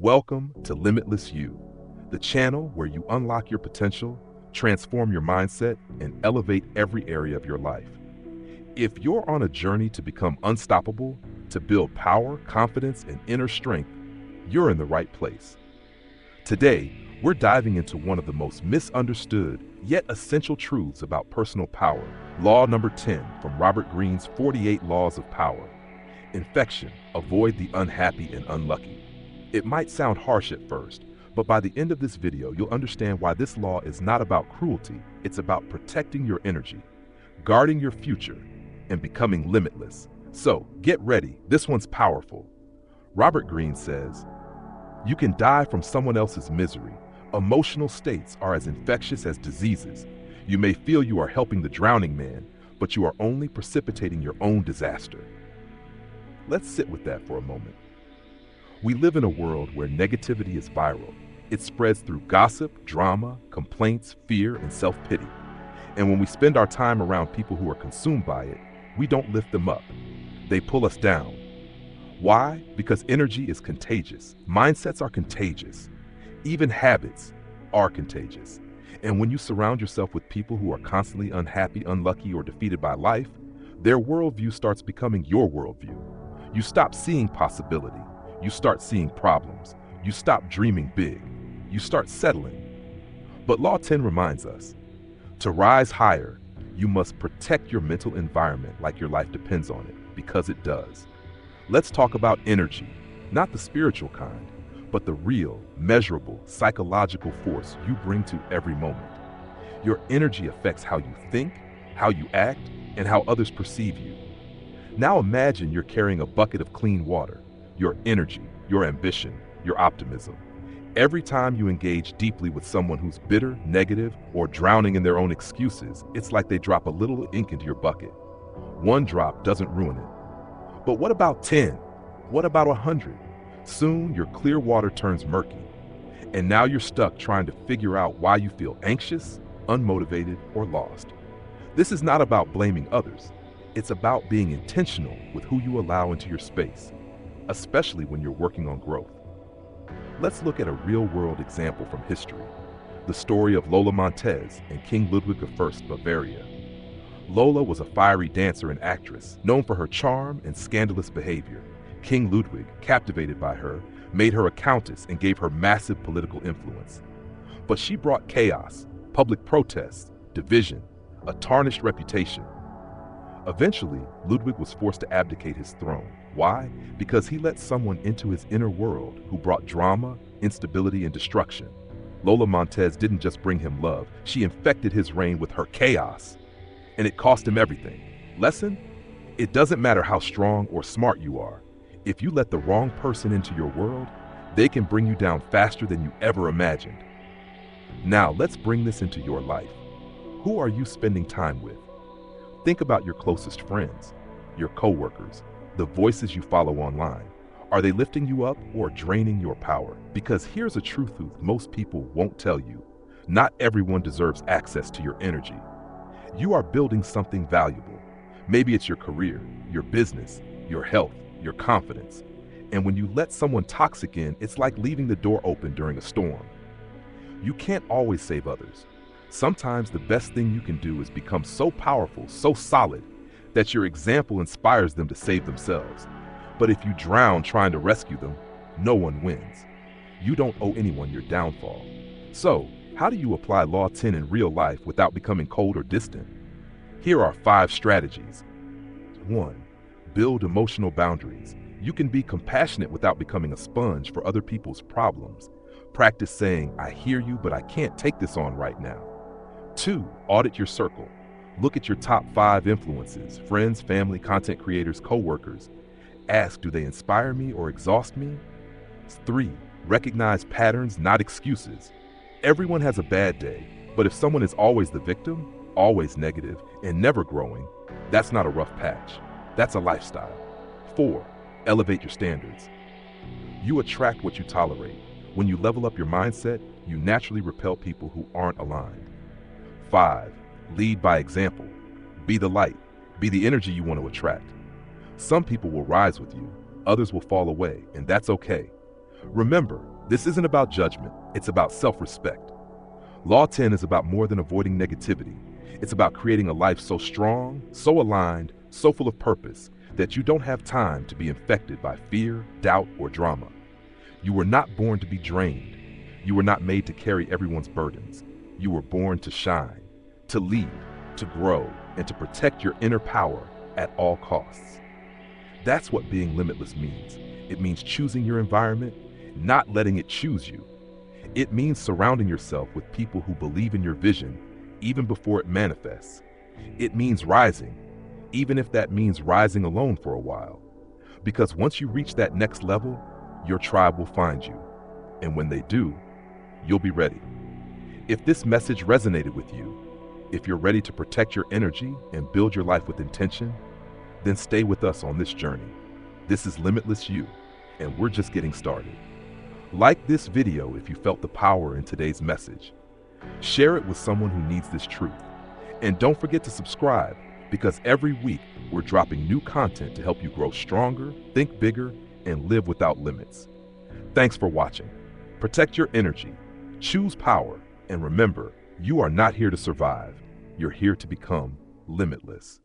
Welcome to Limitless You, the channel where you unlock your potential, transform your mindset, and elevate every area of your life. If you're on a journey to become unstoppable, to build power, confidence, and inner strength, you're in the right place. Today, we're diving into one of the most misunderstood yet essential truths about personal power, law number 10 from Robert Greene's 48 Laws of Power. Infection, avoid the unhappy and unlucky. It might sound harsh at first, but by the end of this video, you'll understand why this law is not about cruelty. It's about protecting your energy, guarding your future, and becoming limitless. So, get ready. This one's powerful. Robert Greene says, "You can die from someone else's misery. Emotional states are as infectious as diseases. You may feel you are helping the drowning man, but you are only precipitating your own disaster." Let's sit with that for a moment. We live in a world where negativity is viral. It spreads through gossip, drama, complaints, fear, and self-pity. And when we spend our time around people who are consumed by it, we don't lift them up. They pull us down. Why? Because energy is contagious. Mindsets are contagious. Even habits are contagious. And when you surround yourself with people who are constantly unhappy, unlucky, or defeated by life, their worldview starts becoming your worldview. You stop seeing possibility. You start seeing problems. You stop dreaming big. You start settling. But Law 10 reminds us, to rise higher, you must protect your mental environment like your life depends on it, because it does. Let's talk about energy, not the spiritual kind, but the real, measurable, psychological force you bring to every moment. Your energy affects how you think, how you act, and how others perceive you. Now imagine you're carrying a bucket of clean water, your energy, your ambition, your optimism. Every time you engage deeply with someone who's bitter, negative, or drowning in their own excuses, it's like they drop a little ink into your bucket. One drop doesn't ruin it. But what about 10? What about 100? Soon your clear water turns murky. And now you're stuck trying to figure out why you feel anxious, unmotivated, or lost. This is not about blaming others. It's about being intentional with who you allow into your space, especially when you're working on growth. Let's look at a real-world example from history, the story of Lola Montez and King Ludwig I of Bavaria. Lola was a fiery dancer and actress, known for her charm and scandalous behavior. King Ludwig, captivated by her, made her a countess and gave her massive political influence. But she brought chaos, public protests, division, a tarnished reputation. Eventually, Ludwig was forced to abdicate his throne. Why? Because he let someone into his inner world who brought drama, instability, and destruction. Lola Montez didn't just bring him love, she infected his reign with her chaos. And it cost him everything. Lesson? It doesn't matter how strong or smart you are. If you let the wrong person into your world, they can bring you down faster than you ever imagined. Now let's bring this into your life. Who are you spending time with? Think about your closest friends, your coworkers, the voices you follow online. Are they lifting you up or draining your power? Because here's a truth most people won't tell you. Not everyone deserves access to your energy. You are building something valuable. Maybe it's your career, your business, your health, your confidence. And when you let someone toxic in, it's like leaving the door open during a storm. You can't always save others. Sometimes the best thing you can do is become so powerful, so solid, that your example inspires them to save themselves. But if you drown trying to rescue them, no one wins. You don't owe anyone your downfall. So, how do you apply Law 10 in real life without becoming cold or distant? Here are 5 strategies. 1. Build emotional boundaries. You can be compassionate without becoming a sponge for other people's problems. Practice saying, "I hear you, but I can't take this on right now." 2. Audit your circle. Look at your top 5 influences, friends, family, content creators, co-workers. Ask, do they inspire me or exhaust me? 3. Recognize patterns, not excuses. Everyone has a bad day, but if someone is always the victim, always negative, and never growing, that's not a rough patch. That's a lifestyle. 4. Elevate your standards. You attract what you tolerate. When you level up your mindset, you naturally repel people who aren't aligned. 5. Lead by example. Be the light. Be the energy you want to attract. Some people will rise with you, others will fall away, and that's okay. Remember, This isn't about judgment, it's about self-respect. Law 10 is about more than avoiding negativity. It's about creating a life so strong, so aligned, so full of purpose that you don't have time to be infected by fear, doubt, or drama. You were not born to be drained. You were not made to carry everyone's burdens. You were born to shine, to lead, to grow, and to protect your inner power at all costs. That's what being limitless means. It means choosing your environment, not letting it choose you. It means surrounding yourself with people who believe in your vision even before it manifests. It means rising, even if that means rising alone for a while. Because once you reach that next level, your tribe will find you. And when they do, you'll be ready. If this message resonated with you, if you're ready to protect your energy and build your life with intention, then stay with us on this journey. This is Limitless You, and we're just getting started. Like this video if you felt the power in today's message. Share it with someone who needs this truth. And don't forget to subscribe, because every week we're dropping new content to help you grow stronger, think bigger, and live without limits. Thanks for watching. Protect your energy, choose power, and remember, you are not here to survive. You're here to become limitless.